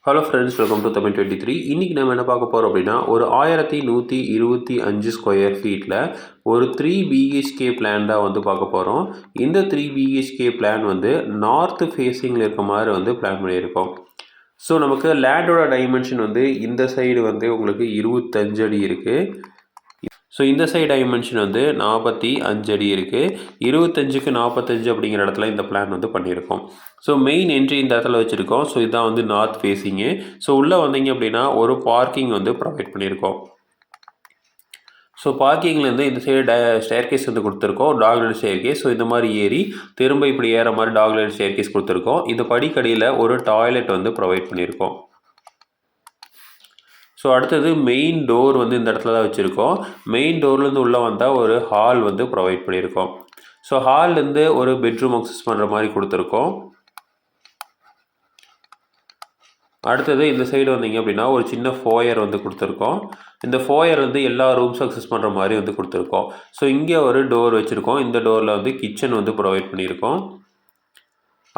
Hello friends, welcome to Tamil 23. இன்றைக்கி நம்ம என்ன பார்க்க போகிறோம் அப்படின்னா, ஒரு 1125 ஸ்கொயர் ஃபீட்டில் ஒரு 3 பிஹெச்கே பிளான் தான் வந்து பார்க்க போகிறோம். இந்த 3 பிஹெச்கே பிளான் வந்து நார்த் ஃபேஸிங்கில் இருக்க மாதிரி வந்து பிளான் பண்ணியிருக்கோம். ஸோ நமக்கு லேண்டோட டைமென்ஷன் வந்து இந்த சைடு வந்து உங்களுக்கு 25 அடி இருக்குது. ஸோ இந்த சைடு டைமென்ஷன் வந்து 45 அடி இருக்குது. 25க்கு 45 அப்படிங்கிற இடத்துல இந்த பிளான் வந்து பண்ணியிருக்கோம். ஸோ மெயின் என்ட்ரி இந்த இடத்துல வச்சுருக்கோம். ஸோ இதுதான் வந்து நார்த் ஃபேஸிங்கு. ஸோ உள்ளே வந்தீங்க அப்படின்னா ஒரு பார்க்கிங் வந்து ப்ரொவைட் பண்ணியிருக்கோம். ஸோ பார்க்கிங்லேருந்து இந்த சைடு ஸ்டேர்கேஸ் வந்து கொடுத்துருக்கோம், டாக்லெட் ஸ்டேர்கேஸ். ஸோ இந்த மாதிரி ஏறி திரும்ப இப்படி ஏற மாதிரி டாக்லெட் ஸ்டேர்கேஸ் கொடுத்துருக்கோம். இந்த படிக்கடியில் ஒரு டாய்லெட் வந்து ப்ரொவைட் பண்ணியிருக்கோம். ஸோ அடுத்தது மெயின் டோர் வந்து இந்த இடத்துல தான் வச்சுருக்கோம். மெயின் டோர்லேருந்து உள்ளே வந்தால் ஒரு ஹால் வந்து ப்ரொவைட் பண்ணியிருக்கோம். ஸோ ஹால்லேருந்து ஒரு பெட்ரூம் அக்சஸ் பண்ணுற மாதிரி கொடுத்துருக்கோம். அடுத்தது இந்த சைடு வந்தீங்க அப்படின்னா ஒரு சின்ன ஃபோயர் வந்து கொடுத்துருக்கோம். இந்த ஃபோயர் வந்து எல்லா ரூம்ஸும் அக்சஸ் பண்ணுற மாதிரி வந்து கொடுத்துருக்கோம். ஸோ இங்கே ஒரு டோர் வச்சுருக்கோம். இந்த டோரில் வந்து கிச்சன் வந்து ப்ரொவைட் பண்ணியிருக்கோம்.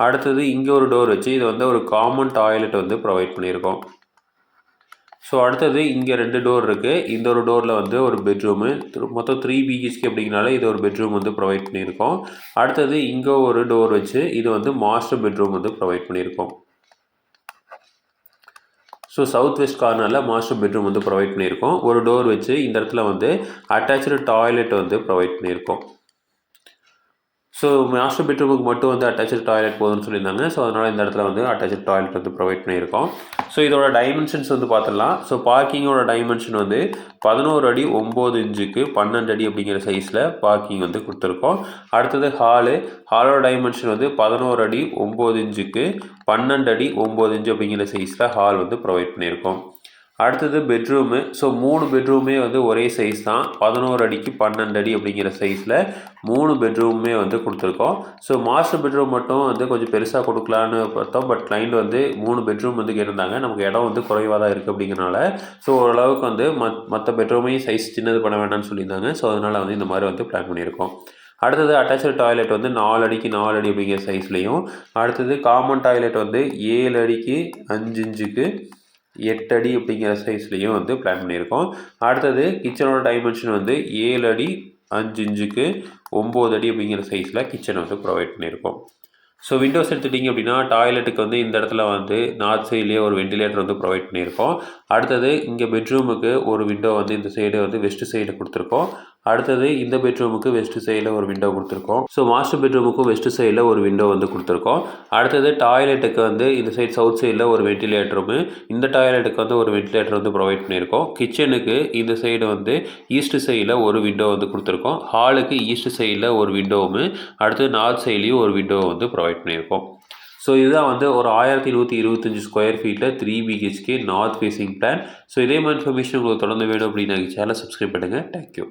அடுத்தது இங்கே ஒரு டோர் வச்சு இது வந்து ஒரு காமன் டாய்லெட் வந்து ப்ரொவைட் பண்ணியிருக்கோம். ஸோ அடுத்தது இங்கே 2 டோர் இருக்குது. இந்த ஒரு டோரில் வந்து ஒரு பெட்ரூமு, மொத்தம் 3 பிஹெச்கே அப்படிங்கிறனால இது ஒரு பெட்ரூம் வந்து ப்ரொவைட் பண்ணியிருக்கோம். அடுத்தது இங்கே ஒரு டோர் வச்சு இது வந்து மாஸ்டர் பெட்ரூம் வந்து ப்ரொவைட் பண்ணியிருக்கோம். ஸோ சவுத் வெஸ்ட் கார்னரில் மாஸ்டர் பெட்ரூம் வந்து ப்ரொவைட் பண்ணியிருக்கோம். ஒரு டோர் வச்சு இந்த இடத்துல வந்து அட்டாச்சு டாய்லெட் வந்து ப்ரொவைட் பண்ணியிருக்கோம். ஸோ மாஸ்டர் பெட்ரூமுக்கு மட்டும் வந்து அட்டாச்சு டாய்லெட் போதும்னு சொல்லியிருந்தாங்க. ஸோ அதனால் இந்த இடத்துல வந்து அட்டாச்சு டாய்லெட் வந்து ப்ரொவைட் பண்ணியிருக்கோம். ஸோ இதோட டைமென்ஷன்ஸ் வந்து பார்த்துடலாம். ஸோ பார்க்கிங்கோட டைமென்ஷன் வந்து 11 அடி 9 இன்ச்சுக்கு 12 அடி அப்படிங்கிற சைஸில் பார்க்கிங் வந்து கொடுத்துருக்கோம். அடுத்தது ஹாலோட டைமென்ஷன் வந்து 11 அடி 9 இன்ச்சுக்கு 12 அடி 9 இன்ச்சு அப்படிங்கிற சைஸில் ஹால் வந்து ப்ரொவைட் பண்ணியிருக்கோம். அடுத்தது பெட்ரூமு. ஸோ 3 பெட்ரூமே வந்து ஒரே சைஸ் தான், 11 அடிக்கு 12 அடி அப்படிங்கிற சைஸில் 3 பெட்ரூமே வந்து கொடுத்துருக்கோம். ஸோ மாஸ்டர் பெட்ரூம் மட்டும் வந்து கொஞ்சம் பெருசாக கொடுக்கலான்னு பார்த்தோம். பட் கிளைண்ட் வந்து 3 பெட்ரூம் வந்து கேட்டிருந்தாங்க. நமக்கு இடம் வந்து குறைவாக தான் இருக்குது அப்படிங்கிறனால ஸோ ஓரளவுக்கு வந்து மற்ற பெட்ரூமையும் சைஸ் சின்னது பண்ண வேண்டாம்னு சொல்லியிருந்தாங்க. ஸோ அதனால் வந்து இந்த மாதிரி வந்து பிளான் பண்ணியிருக்கோம். அடுத்தது அட்டாச்சு டாய்லெட் வந்து 4 அடிக்கு 4 அடி அப்படிங்கிற சைஸ்லேயும், அடுத்தது காமன் டாய்லெட் வந்து 7 அடிக்கு 5 இன்ச்சுக்கு 8 அடி அப்படிங்கிற சைஸ்லேயும் வந்து பிளான் பண்ணியிருக்கோம். அடுத்தது கிச்சனோட டைமென்ஷன் வந்து 7 அடி 5 இன்ச்சுக்கு 9 அடி அப்படிங்கிற சைஸில் கிச்சனை வந்து ப்ரொவைட் பண்ணியிருக்கோம். ஸோ விண்டோஸ் எடுத்துட்டிங்க அப்படின்னா டாய்லெட்டுக்கு வந்து இந்த இடத்துல வந்து நார்த் சைட்லேயே ஒரு வெண்டிலேட்டர் வந்து ப்ரொவைட் பண்ணியிருக்கோம். அடுத்தது இங்கே பெட்ரூமுக்கு ஒரு விண்டோ வந்து இந்த சைடு வந்து வெஸ்ட் சைடில் கொடுத்துருக்கோம். அடுத்தது இந்த பெட்ரூமுக்கு வெஸ்ட் சைடில் ஒரு விண்டோ கொடுத்துருக்கோம். ஸோ மாஸ்டர் பெட்ரூமுக்கும் வெஸ்ட் சைடில் ஒரு விண்டோ வந்து கொடுத்துருக்கோம். அடுத்தது டாய்லெட்டுக்கு வந்து இந்த சைடு சவுத் சைடில் ஒரு வெண்டிலேட்டரும், இந்த டாய்லெட்டுக்கு வந்து ஒரு வெண்டிலேட்டர் வந்து ப்ரொவைட் பண்ணியிருக்கோம். கிச்சனுக்கு இந்த சைடு வந்து ஈஸ்ட் சைடில் ஒரு விண்டோ வந்து கொடுத்துருக்கோம். ஹாலுக்கு ஈஸ்ட் சைடில் ஒரு விண்டோவும், அடுத்து நார்த் சைட்லேயும் ஒரு விண்டோ வந்து ப்ரொவைட் பண்ணியிருக்கோம். ஸோ இதுதான் வந்து ஒரு 1125 ஸ்கொயர் ஃபீட்டில் 3 BHK north facing plan. So இதே மாதிரி இன்ஃபர்மேஷன் உங்களுக்கு தொடர்ந்து வேணும் அப்படின்னா சேனலை சப்ஸ்கிரைப் பண்ணுங்கள். தேங்க்யூ.